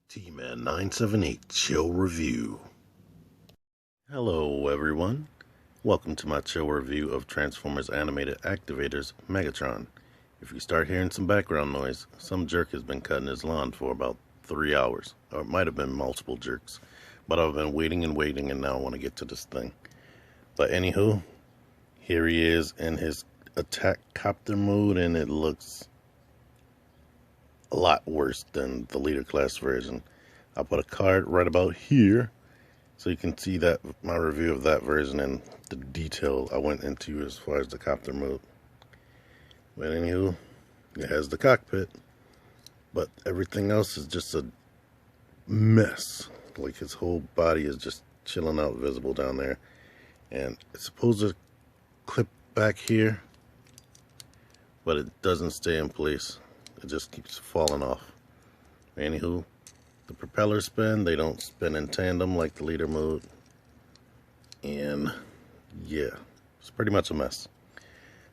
T-Man 978 Chill Review. Hello everyone, welcome to my chill review of Transformers Animated Activators Megatron. If you start hearing some background noise, some jerk has been cutting his lawn for about 3 hours, or it might have been multiple jerks, but I've been waiting and now I want to get to this thing. But anywho, here he is in his attack copter mode, and it looks a lot worse than the leader class version. I'll put a card right about here so you can see that my review of that version and the detail I went into as far as the copter mode. But anywho, it has the cockpit, but everything else is just a mess. Like his whole body is just chilling out visible down there, and it's supposed to clip back here, but it doesn't stay in place. It just keeps falling off. Anywho, the propellers spin. They don't spin in tandem like the leader mode. And yeah, it's pretty much a mess.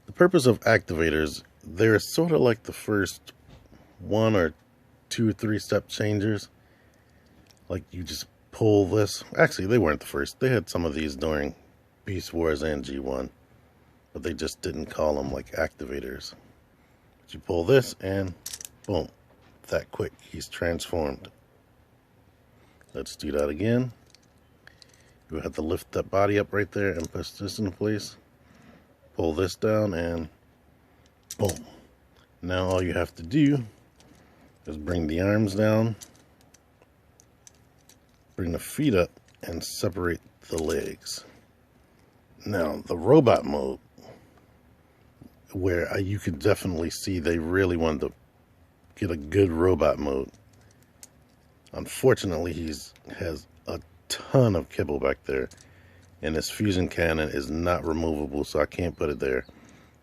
The purpose of activators, they're sort of like the first 1 or 2 or 3 step changers. Like you just pull this. Actually, they weren't the first. They had some of these during Beast Wars and G1, but they just didn't call them like activators. You pull this and boom, that quick, he's transformed. Let's do that again. You have to lift that body up right there and push this into place. Pull this down and boom. Now all you have to do is bring the arms down, bring the feet up, and separate the legs. Now the robot mode, where you could definitely see they really wanted to get a good robot mode. Unfortunately, has a ton of kibble back there, and his fusion cannon is not removable, so I can't put it there.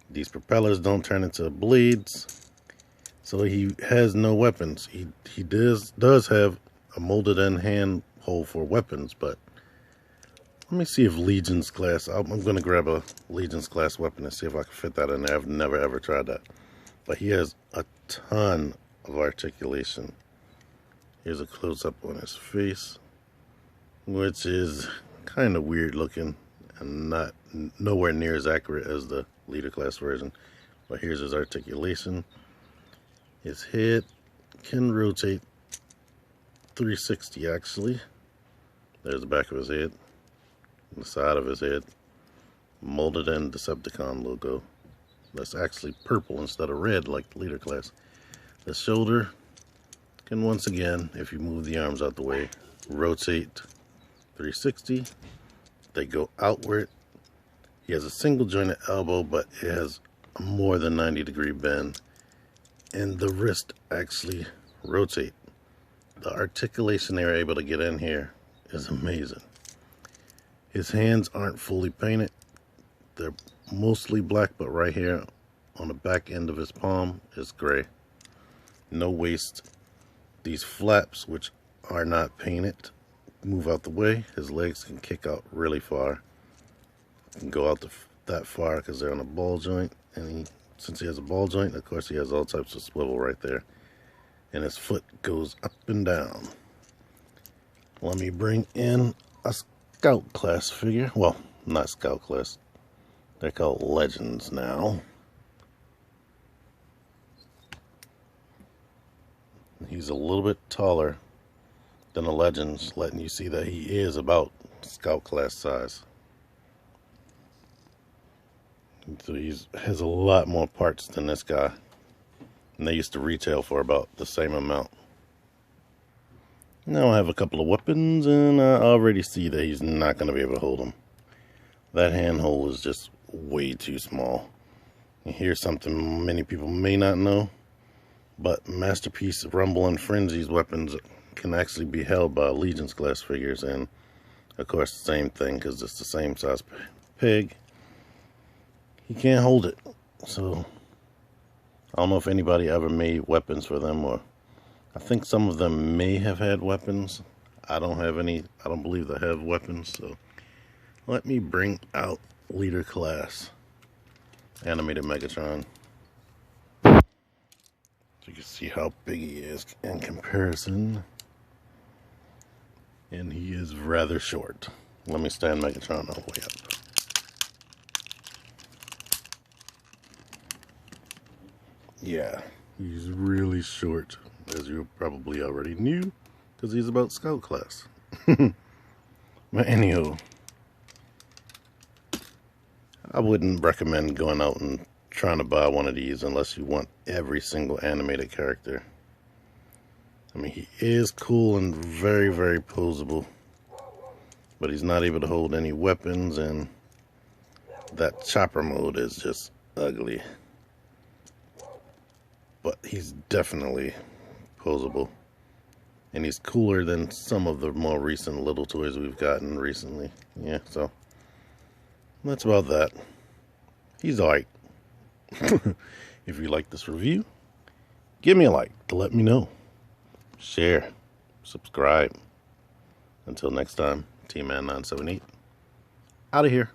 These propellers don't turn into blades, so he has no weapons. He does have a molded in hand hole for weapons, but let me see if Legion's class, I'm going to grab a Legion's class weapon and see if I can fit that in there. I've never ever tried that. But he has a ton of articulation. Here's a close-up on his face, which is kind of weird looking and nowhere near as accurate as the leader class version. But here's his articulation. His head can rotate 360 actually. There's the back of his head. The side of his head, molded in Decepticon logo. That's actually purple instead of red like the leader class. The shoulder can, once again, if you move the arms out the way, rotate 360. They go outward. He has a single jointed elbow, but it has a more than 90-degree bend, and the wrist actually rotate. The articulation they were able to get in here is amazing. His hands aren't fully painted. They're mostly black, but right here on the back end of his palm is gray. No waist. These flaps, which are not painted, move out the way. His legs can kick out really far. Can go out that far because they're on a ball joint. And since he has a ball joint, of course he has all types of swivel right there. And his foot goes up and down. Let me bring in a Scout class figure. Well, not Scout class. They're called Legends now. He's a little bit taller than the Legends, letting you see that he is about Scout class size. So he has a lot more parts than this guy. And they used to retail for about the same amount. Now I have a couple of weapons, and I already see that he's not going to be able to hold them. That handhold is just way too small. And here's something many people may not know, but Masterpiece, Rumble, and Frenzy's weapons can actually be held by Legion's class figures, and of course the same thing because it's the same size peg. He can't hold it, so I don't know if anybody ever made weapons for them, or I think some of them may have had weapons. I don't have any. I don't believe they have weapons. So let me bring out leader class animated Megatron. So you can see how big he is in comparison. And he is rather short. Let me stand Megatron all the way up. Yeah, he's really short, as you probably already knew, because he's about scout class. But anywho, I wouldn't recommend going out and trying to buy one of these unless you want every single animated character. I mean, he is cool and very, very posable, but he's not able to hold any weapons, and that chopper mode is just ugly. But he's definitely posable, and he's cooler than some of the more recent little toys we've gotten recently. Yeah, so that's about that. He's alright. If you like this review, give me a like to let me know. Share, subscribe. Until next time, T-Man978 out of here.